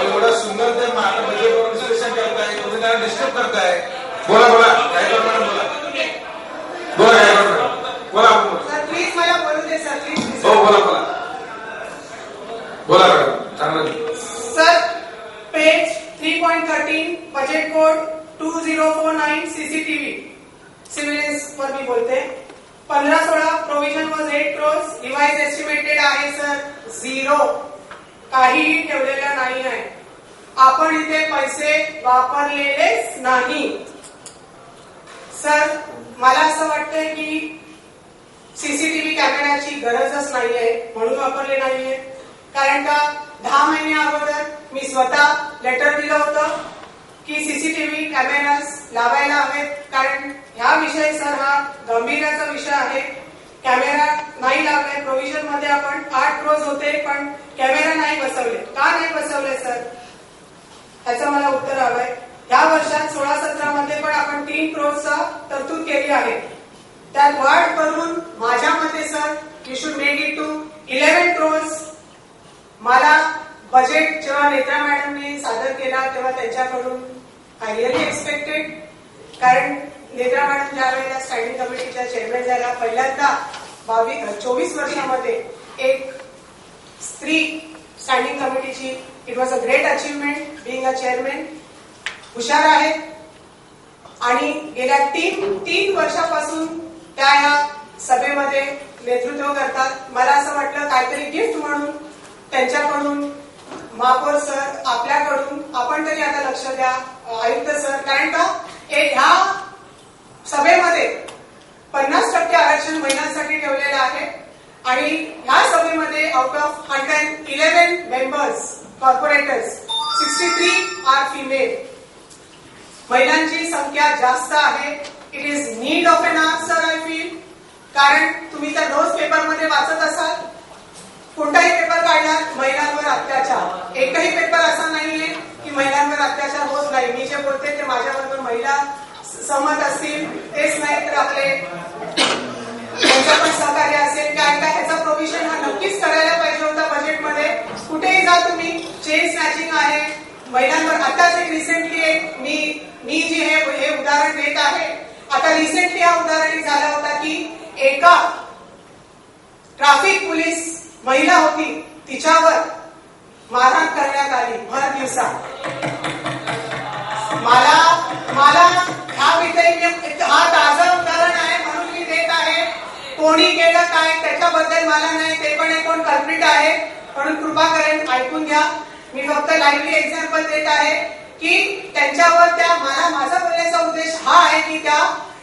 एवढं सुंदर ते बजेटवर विश्लेषण करताय तुम्ही त्यांना डिस्टर्ब करताय। बोला बोला काय करणार बोला बोला काय करणार बोला सर प्लीज मला बोलू दे सर प्लीज। हो बोला बोला बोला मॅडम चांगलं। Sir page 3.13 budget code 2049 CCTV civilians वर मी बोलते। 15-16 provision was 8 crores, revise estimated आहे सर 0, काहीही ठेवलेलं नाही आहे। आपण इथे पैसे वापरलेलेच नाही। सर मला असं वाटतंय की सीसीटीव्ही कॅमेऱ्याची गरजच नाहीये म्हणून वापरले नाहीये कारण का 10 महिने अगोदर मी स्वतः लेटर दिलं होतं की सीसीटीव्ही कॅमेराज लावायला हवेत कारण ह्या विषय सर हा गंभीराचा विषय आहे। कॅमेरा नाही लावले प्रोव्हिजन मध्ये आपण 8 crores होते पण कॅमेरा नाही बसवले। का नाही बसवले सर त्याचं मला उत्तर हवंय। या वर्षात 16-17 मध्ये पण आपण 3 crores तरतूद केली आहे त्यात वाढ करून माझ्या मते sir you should make it to 11 crores। मला बजेट जेव्हा नेत्रा मॅडमनी सादर केला तेव्हा त्यांच्याकडून आय रिअली एक्सपेक्टेड कारण नेत्रा मॅडम ज्या वेळेला स्टँडिंग कमिटीच्या चेअरमॅन झाल्या पहिल्यांदा 24 वर्षामध्ये एक स्त्री स्टँडिंग कमिटीची it was a great achievement being a chairman. हुशार आहेत आणि गेल्या 3 वर्षापासून त्या या सभेमध्ये नेतृत्व करतात. मला असं वाटलं काहीतरी गिफ्ट म्हणून त्यांच्याकडून महापौर सर आपल्याकडून आपण तरी आता लक्ष द्या आयुक्त सर, कारण का ह्या सभेमध्ये 50% आरक्षण महिलांसाठी ठेवलेलं आहे आणि ह्या सभेमध्ये out of 111 members corporators 63 are female. महिलांची संख्या जास्त आहे. It is need of an answer I feel. कारण तुम्ही तर रोज पेपरमध्ये वाचत असाल, कोणताही पेपर काढला महिलांवर अत्याचार. एकही पेपर असा नाहीये की महिलांवर अत्याचार होत नाही. मी जे बोलते ते माझ्याबरोबर महिला सहमत असतील, तेच नाही तर आपले त्यांचं पण सहकार्य असेल. कारण का ह्याचा प्रोव्हिजन हा नक्कीच करायला पाहिजे होता बजेटमध्ये. कुठेही जा तुम्ही, चेन स्नॅचिंग आहे महिलांवर. आताच एक रिसेंटली एक मी जे हे उदाहरण देत आहे, आता रिसेंटली हा उदाहरण झाला होता की एका ट्रॅफिक पोलीस महिला होती, तिच्यावर मारहाण करण्यात आली भर दिवसात. मला ह्याविषयी हा ताजा उदाहरण आहे म्हणून मी देत आहे. कोणी केलं काय त्याच्याबद्दल मला नाही, ते पण एक कोण कल्प्रिट आहे म्हणून कृपा करून ऐकून घ्या. मी फक्त लाईव्हली एक्झाम्पल देत आहे की त्यांच्यावर माझा बोलण्याचा उद्देश हा आहे की त्या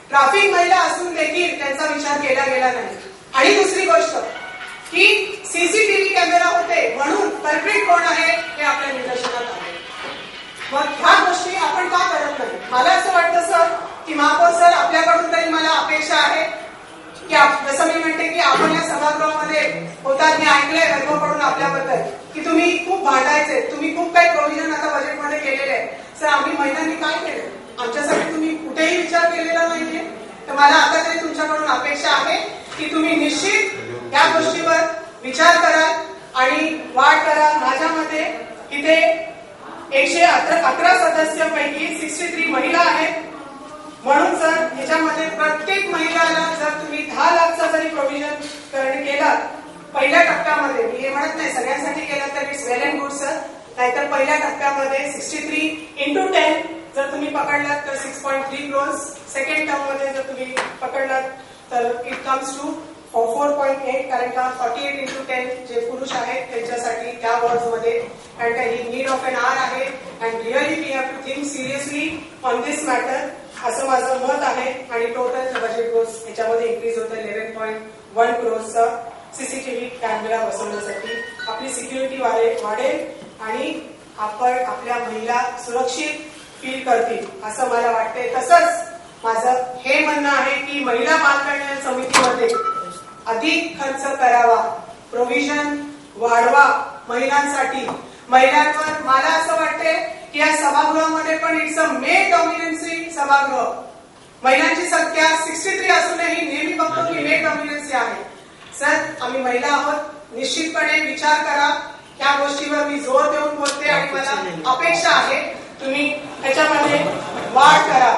ट्रॅफिक महिला असून देखील त्यांचा विचार केला गेला नाही. आणि दुसरी गोष्ट की सीसीटीव्ही कॅमेरा होते म्हणून कल्प्रिट कोण आहे हे आपल्या निदर्शनात आले. मग ह्या गोष्टी आपण का करत नाही? मला असं वाटतं सर की महापौर सर आपल्याकडून तरी मला अपेक्षा आहे की जसं मी म्हणते की आपण या सभागृहामध्ये होतात, मी ऐकलंय गर्वपडून आपल्याबद्दल की तुम्ही खूप भांडायचे, तुम्ही खूप काही प्रोव्हिजन आता बजेटमध्ये केलेले आहे. सर आम्ही महिलांनी काय केलं? आमच्यासाठी तुम्ही कुठेही विचार केलेला नाहीये. तर मला आता तरी तुमच्याकडून अपेक्षा आहे की तुम्ही निश्चित या गोष्टीवर विचार कराल आणि वाढ कराल. माझ्या मते इथे 111 सदस्यांपैकी 63 महिला आहेत. म्हणून सर ह्याच्यामध्ये प्रत्येक महिलाला जर तुम्ही 10 लाखचा जरी प्रोव्हिजन केलं पहिल्या टप्प्यामध्ये, मी हे म्हणत नाही सगळ्यांसाठी केलं तर it's well and good sir, नाहीतर पहिल्या टप्प्यामध्ये 63 into 10 जर तुम्ही पकडलात तर 6.3 crores. सेकंड टर्म मध्ये जर तुम्ही पकडलात तर इट कम्स टू 4.8, कारण का 48 into 10 जे पुरुष आहेत त्यांच्यासाठी त्या वर्ड्स मध्ये. कारण का ही नीड ऑफ एन आर आहे and really we have to think seriously on this matter असं माझं मत आहे. आणि टोटल बजेट गोस याच्यामध्ये इन्क्रीज होतं 11.1 crores सीसीटीव्ही कॅमेरा बसवण्यासाठी. आपली सिक्युरिटी वाढेल आणि आपण आपल्या महिला सुरक्षित फील करतील असं मला वाटतंय. तसंच माझं हे म्हणणं आहे की महिला बालकल्याण समितीमध्ये अधिक खर्च करावा, प्रोव्हिजन वाढवा महिलांसाठी. महिलांवर मला असं वाटतंय की या सभागृहामध्ये पण इट्स अ मेल डॉमिनन्सी सभागृह. महिलांची संख्या 63 असूनही नेहमी बघतो की मेल डॉमिनन्सी आहे. सर आम्ही महिला आहोत, निश्चितपणे विचार करा. त्या गोष्टीवर मी जोर देऊन बोलते आणि मला अपेक्षा आहे तुम्ही त्याच्यामध्ये वाढ करा.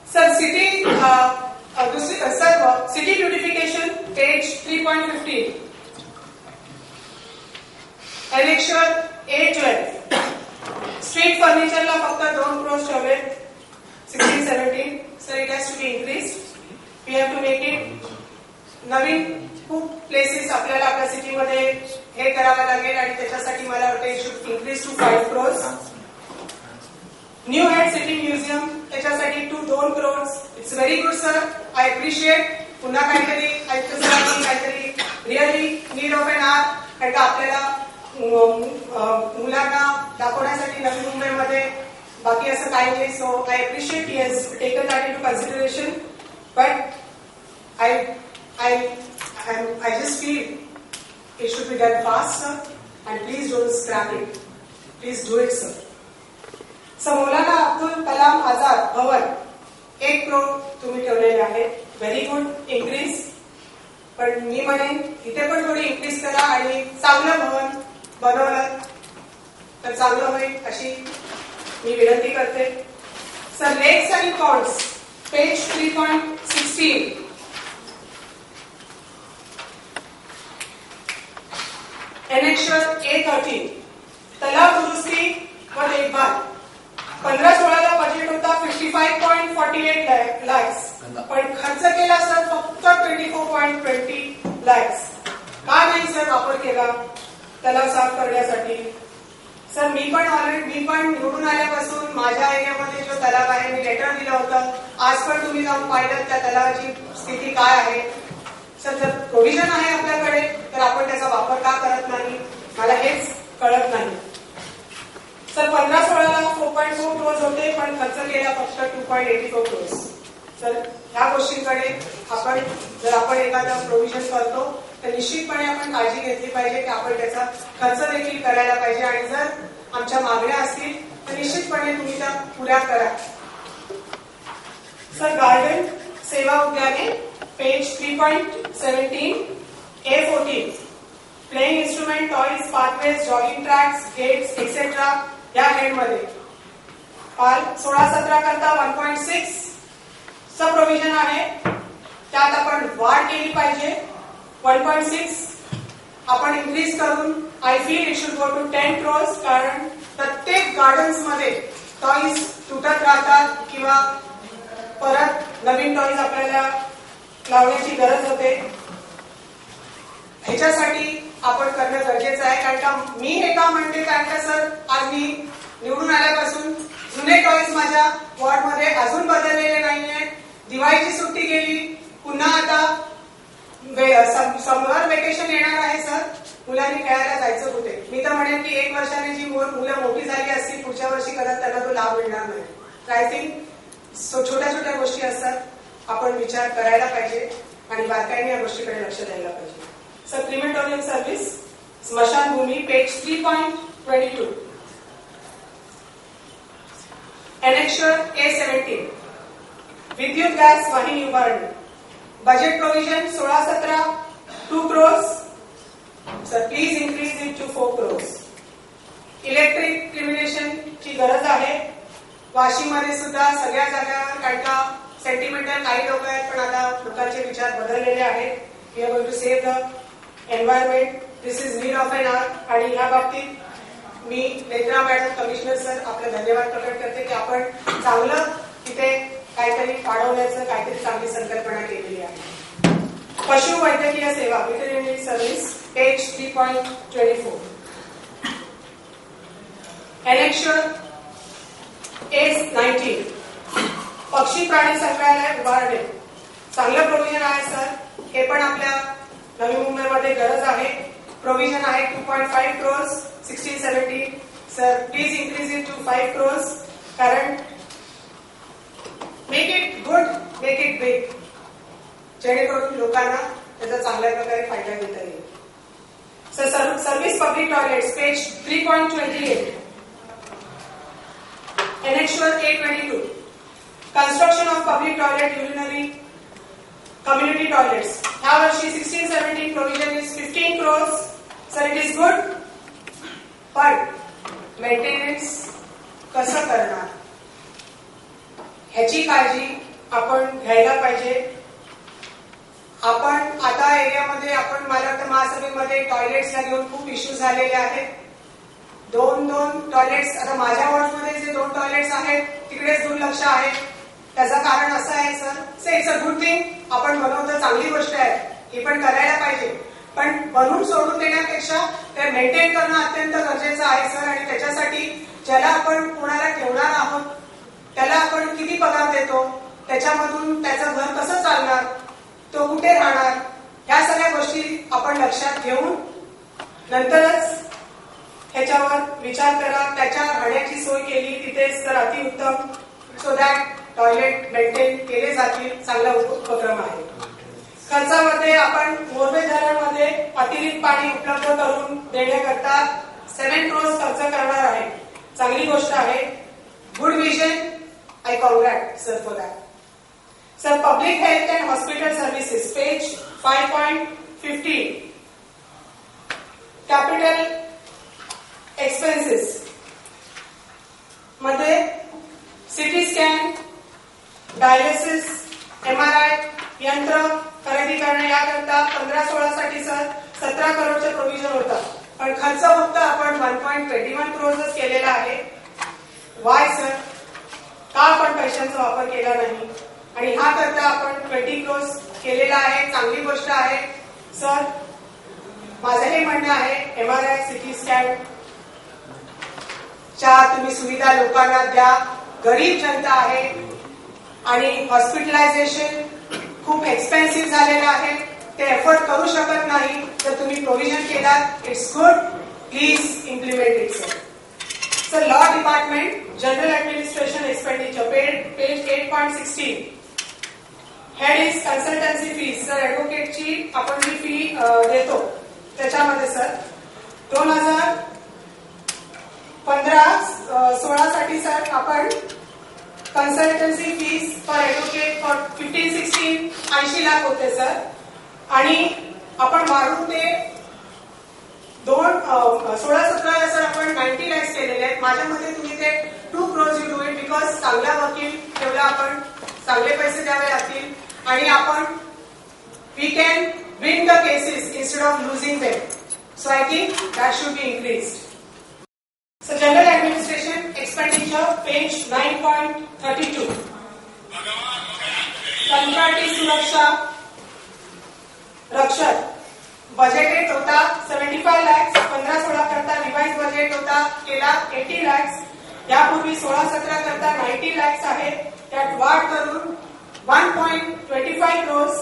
Sir city city beautification page 3.15 annexure A12 street फर्निचरला फक्त 2 crores ठेवले 16-17. Sir it has to be increase. We have to make it. नवीन खूप प्लेसेस आपल्याला आपल्या सिटीमध्ये हे करावं लागेल आणि त्याच्यासाठी मला वाटतं it should increase to 5 crores. New head city museum त्याच्यासाठी 2 crores. It's very good sir, I appreciate. पुन्हा काहीतरी काहीतरी really need of an hour. कारण का आपल्याला मुलांना दाखवण्यासाठी नवी मुंबईमध्ये बाकी असं काही नाही. So I appreciate he has taken that into consideration. But I just feel it should be done fast, sir, and please don't scrap it. Please do it, sir. Sir Maulana Abdul Kalam Azad Bhavan 1 crore तुम्ही ठेवलेले आहे. Very good increase. पण मी म्हणेन इथे पण थोडी इन्क्रीज करा आणि चांगलं भवन बनवलं तर चांगलं होईल अशी मी विनंती करते. सर लेक्स आणि पॉन्ड्स पेज 3.16 एनेक्शर A13 तलाव दुरुस्ती व देखभाल 15-16 ला बजेट होता 55.40 48 lakhs, पण खर्च केला सर फक्त 24.20 lakhs. का नाही सर वापर केला तलाव साफ करण्यासाठी? सर मी पण निवडून आल्यापासून माझ्या एरियामध्ये जो तलाव आहे मी लेटर दिलं होतं. आज पण तुम्ही जाऊन पाहिलं त्या तलावाची स्थिती काय आहे. सर जर प्रोव्हिजन आहे आपल्याकडे तर आपण त्याचा वापर का करत नाही मला हेच कळत नाही. सर 15-16ला 4.4 crores होते पण खर्च केला फक्त 2.84 crores. सर ह्या गोष्टींकडे जर आपण एखादं प्रोव्हिजन करतो तर निश्चितपणे आपण काळजी घेतली पाहिजे की आपण त्याचा खर्च देखील करायला पाहिजे आणि जर आमच्या मागण्या असतील तर निश्चितपणे तुम्ही त्या पुऱ्या करा. सर गार्डन सेवा उद्याने page 3.17 A14 playing instrument toys pathways jogging tracks gates etcetera या हेडमध्ये 16-17 करता 1.6 सब प्रोव्हिजन आहे त्यात आपण वाढ केली पाहिजे. 1.6 आपण इन्क्रीज करून I feel it should go to 10 crores कारण प्रत्येक गार्डन्स मध्ये टॉयज तुटत राहतात किंवा परत नवीन टॉयज आपल्याला लावण्याची गरज होते. ह्याच्यासाठी आपण करणं गरजेचं आहे कारण का मी हे का म्हणते कारण का सर आज मी निवडून आल्यापासून जुने टॉयज माझ्या वॉर्डमध्ये अजून बदललेले नाहीये. दिवाळीची सुट्टी गेली पुन्हा आता समर वेकेशन येणार आहे सर. मुलांनी खेळायला जायचं कुठे? मी तर म्हणेन की 1 वर्षाने जी मुलं मोठी झाली असतील पुढच्या वर्षी कदाचित त्यांना तो लाभ मिळणार नाही. आय थिंक छोट्या छोट्या गोष्टी असतात आपण विचार करायला पाहिजे आणि बारकाईने या गोष्टीकडे लक्ष द्यायला पाहिजे. सर क्रिमेटोरियम सर्व्हिस स्मशानभूमी पेज 3.22 एनेक्शर A17 विद्युत गॅस वाहिनी उभारणी budget provision 16-17 2 crores. Sir please increase it to 4 crores. Electric cremation ची गरज आहे. वाशीमध्ये सुद्धा सगळ्या जागांवर काही का सेंटिमेंटल काही लोक आहेत पण आता लोकांचे विचार बदललेले आहेत. We are going to save the environment. This is need of an hour आणि या बाबतीत मी नेत्रा मॅडम कमिशनर सर आपले धन्यवाद प्रकट करते की आपण चांगलं तिथे काहीतरी वाढवण्याचं काहीतरी चांगली संकल्पना केलेली आहे. पशु वैद्यकीय सेवा veterinary service page 3.24 annexure A19 पक्षी प्राणी संग्रहालय उभारणे चांगलं प्रोव्हिजन आहे सर. हे पण आपल्या नवी मुंबईमध्ये गरज आहे. प्रोव्हिजन आहे 2.5 crores 16-17. Sir please increase it to 5 crores कारण make it good make it big जेणेकरून लोकांना त्याचा चांगल्या प्रकारे फायदा घेता येईल. Sir service public toilets page 3.28 Annexure A22 Construction of Public Toilet Urinary Community Toilets. ह्या वर्षी 16-17 provision is 15 crores. Sir, it is good, but maintenance कसं करणार ह्याची काळजी आपण घ्यायला पाहिजे. आपण आता एरियामध्ये आपण मला वाटतं महासभेमध्ये टॉयलेट्सला घेऊन खूप इश्यू झालेले आहेत. 2 टॉयलेट्स आता माझ्या वॉर्डमध्ये जे 2 टॉयलेट्स आहेत तिकडेच दुर्लक्ष आहे. त्याचं कारण असं आहे sir it's a good thing आपण बनवतो चांगली गोष्ट आहे ही पण करायला पाहिजे पण बनवून सोडून देण्यापेक्षा ते मेंटेन करणं अत्यंत गरजेचं आहे सर. आणि त्याच्यासाठी ज्याला आपण कोणाला ठेवणार आहोत त्याला आपण किती पगार देतो त्याच्यामधून त्याचं घर कसं चालणार तो कुठे राहणार ह्या सगळ्या गोष्टी आपण लक्षात घेऊन नंतरच ह्याच्यावर विचार करा. त्याच्या राहण्याची सोय केली तिथेच तर अतिउत्तम सो दॅट टॉयलेट मेंटेन केले जातील. चांगला उपक्रम आहे. खर्चामध्ये आपण मोरबे धरणमध्ये अतिरिक्त पाणी उपलब्ध करून देण्याकरता 7 crores खर्च करणार आहे. चांगली गोष्ट आहे. Good vision. I congrat sir for that. Sir public health and hospital services page 5.15 capital expenses मध्ये सिटी स्कॅन डायलिसिस MRI यंत्र खरेदी करणे याकरता 15-16 साठी सर 17 करोडचे प्रोव्हिजन होतं पण खर्च फक्त आपण 1.21 crores केलेला आहे. वाय सर का आपण पैशांचा वापर केला नाही आणि हा करता आपण 20 crores केलेला आहे, चांगली गोष्ट आहे. सर, माझं हे म्हणणं आहे, MRI सिटी स्कॅन च्या तुम्ही सुविधा लोकांना द्या. गरीब जनता आहे आणि हॉस्पिटलायझेशन खूप एक्सपेन्सिव्ह झालेलं आहे, ते एफोर्ड करू शकत नाही, तर तुम्ही प्रोव्हिजन केलात, it's good. Please implement it. Sir, law department general administration expenditure page 8.16 head is consultancy fees. Sir, ऍडव्होकेटची आपण जी फी देतो त्याच्यामध्ये सर 2015-16 साठी सर आपण consultancy fees for advocate for 15-16 80 lakh होते सर आणि आपण वाढून ते 16-17 सर आपण 90 lakhs केलेले आहेत. माझ्या मते तुम्ही ते 2 crores you do it because चांगला वकील ठेवला आपण, चांगले पैसे द्यावे लागतील आणि आपण we can win the cases instead of losing them. So I think that should be increased. So general administration expenditure page 9.32 कंत्राटी सुरक्षा रक्षक बजेटेड होता 75 lakhs, 15-16 करता रिवाइज बजेट होता केला 80 lakhs, यापूर्वी 16-17 करता 90 lakhs आहे, त्यात वाढ करून 1.25 crores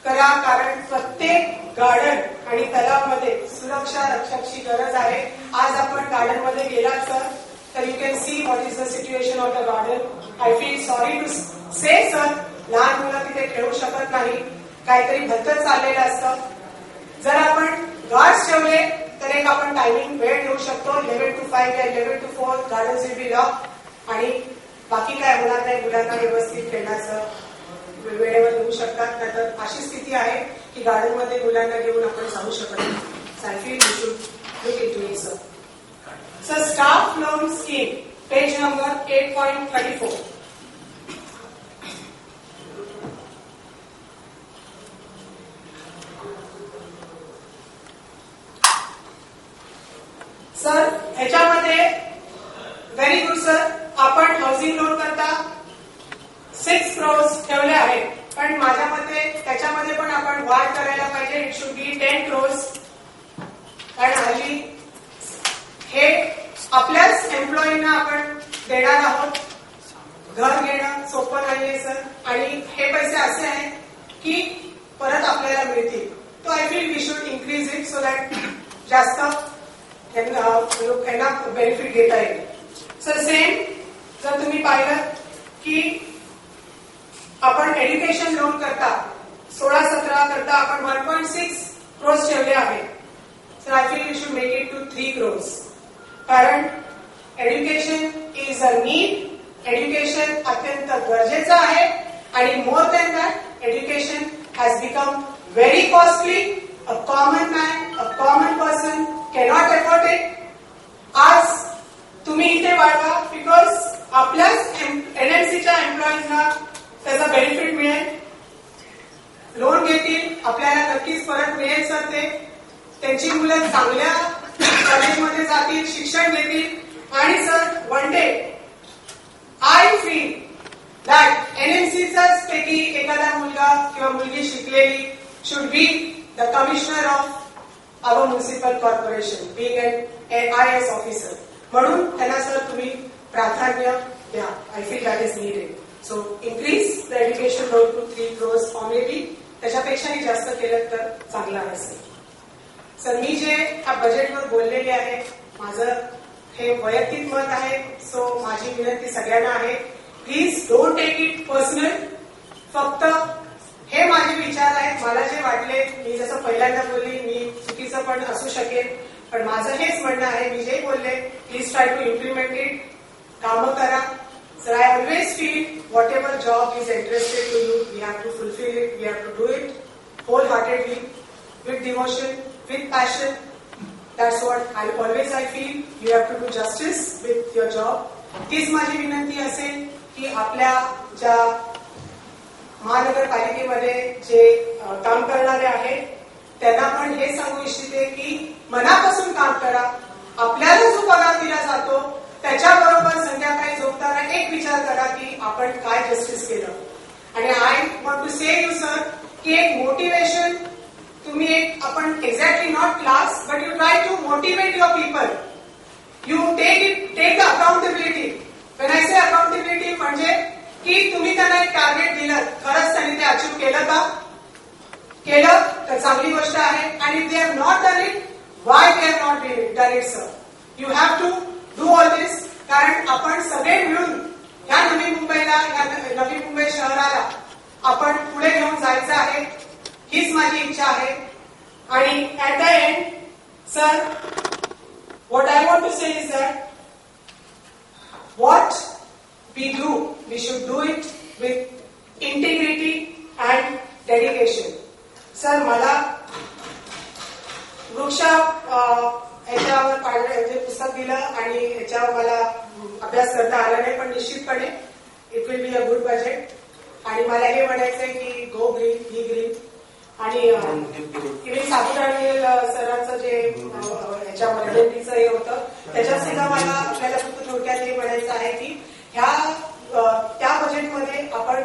करा, कारण प्रत्येक गार्डन आणि तलावामध्ये सुरक्षा रक्षकची गरज आहे. आज आपण गार्डन मध्ये गेलात सर तर you can see what is the situation of the garden. I feel sorry to say sir, लहान मुलं तिथे खेळू शकत नाही, काहीतरी भलतंच चाललेलं असतं. जर आपण गार्ड्स ठेवले तर एक आपण टायमिंग वेळ ठेवू शकतो, 11 to 5 या 11 to 4 gardens will be lock आणि बाकी काय होणार नाही, मुलांना व्यवस्थित खेळण्याचं वेळेवर येऊ शकतात. नाहीतर अशी स्थिती आहे की गार्डन मध्ये मुलांना घेऊन आपण जाऊ शकत नाही. I feel you should look into it sir. Sir, staff loan scheme page number 8.34 sir, ह्याच्यामध्ये व्हेरी गुड सर, आपण हाऊसिंग लोन करता 6 crores ठेवले आहेत, पण माझ्या मते त्याच्यामध्ये पण आपण वाढ करायला पाहिजे. It should B 10 crores. कारण हल्ली हे आपल्याच एम्प्लॉईंना आपण देणार आहोत. घर घेणं सोपं नाहीये सर आणि हे पैसे असे आहेत की परत आपल्याला मिळतील. तो I feel we should increase it so that जास्त त्यांना बेनिफिट घेता येईल. सर, सेम जर तुम्ही पाहिलं की आपण एज्युकेशन लोन करता 16-17 करता आपण 1.6 crores ठेवले आहे. Sir, I feel you should make it to 3 crores. कारण education is a need, education अत्यंत गरजेचं आहे आणि more than that education has become very costly. A common man, a common person cannot afford it. आज तुम्ही इथे वाढवा बिकॉज आपल्याच NMCच्या एम्प्लॉईजना त्याचा बेनिफिट मिळेल, लोन घेतील, आपल्याला नक्कीच परत मिळेल सर. ते त्यांची मुलं चांगल्या कॉलेजमध्ये जातील, शिक्षण घेतील आणि sir one day I feel that NMCचाच पैकी एखादा मुलगा किंवा मुलगी शिकलेली should be the commissioner of our municipal corporation, being an IAS officer. म्हणून त्यांना सर तुम्ही प्राधान्य द्या. I feel that is needed. So increase the education loan to 3 crores or maybe त्याच्यापेक्षाही जास्त केलं तर चांगलं असेल. सर, मी जे ह्या बजेटवर बोललेले आहे माझं हे वैयक्तिक मत आहे. सो माझी विनंती सगळ्यांना आहे, please don't take it personal. फक्त हे माझे विचार आहेत, मला जे वाटले, मी जसं पहिल्यांदा बोलली, मी चुकीचं पण असू शकेल, पण माझं हेच म्हणणं आहे. मी जे बोलले please try to implement it. कामं करा. Sir, I always feel whatever job is interested to you, we have to fulfill it, we have to do it wholeheartedly, with devotion, with passion. That's what I feel. You have to do justice with your job. तीच माझी विनंती असेल की आपल्या ज्या महानगरपालिकेमध्ये जे काम करणारे आहेत त्यांना पण हे सांगू इच्छिते की मनापासून काम करा. आपल्याला जो पगार दिला जातो त्याच्याबरोबर संध्याकाळी आपण काय जस्टिस केलं. आणि I want to say you sir की एक मोटिवेशन तुम्ही एक आपण exactly not class but you try to motivate your people. You take the accountability. When I say accountability म्हणजे की तुम्ही त्यांना एक टार्गेट दिलं, खरंच त्यांनी ते अचीव्ह केलं का? केलं तर चांगली गोष्ट आहे. आणि if they have not done it, why they have not done it sir? You have to do all this. कारण आपण सगळे मिळून या नवी मुंबईला, या नवी मुंबई शहराला आपण पुढे घेऊन जायचं आहे, हीच माझी इच्छा आहे. आणि at the end sir, what I want to say is that what we do, we should do it with integrity and dedication. Sir, मला वृक्ष ह्याच्यावर पुस्तक दिलं आणि ह्याच्यावर मला अभ्यास करता आला नाही, पण निश्चितपणे it will be a good budget. आणि मला हे म्हणायचंय की गो ग्रीन, बी ग्रीन. आणि इव्हन साबुदाणेल सरांचं जे ह्याच्यावर एलएनटीचं हे होतं, त्याच्यात सुद्धा मला आपल्याला फक्त थोडक्यात हे म्हणायचं आहे की त्या बजेटमध्ये आपण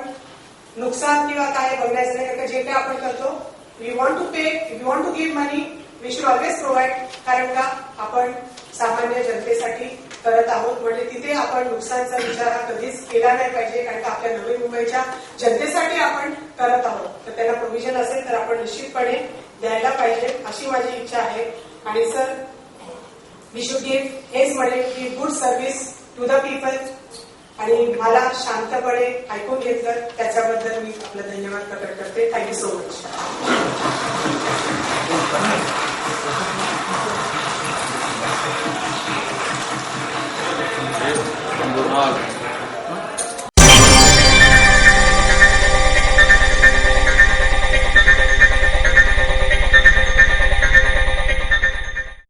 नुकसान किंवा काय बघण्याचं नाही. कारण जे काय आपण करतो, we want to pay, we want to give money, we should always provide. कारण का आपण सामान्य जनतेसाठी करत आहोत, म्हणजे तिथे आपण नुकसानचा विचार हा कधीच केला नाही पाहिजे. कारण का आपल्या नवी मुंबईच्या जनतेसाठी आपण करत आहोत, तर त्याला प्रोव्हिजन असेल तर आपण निश्चितपणे द्यायला पाहिजे, अशी माझी इच्छा आहे. आणि सर, वी शुड गिव्ह, हेच म्हणेल की good service to the people. आणि मला शांतपणे ऐकून घेतलं त्याच्याबद्दल मी आपला धन्यवाद प्रकट करते. Thank you so much.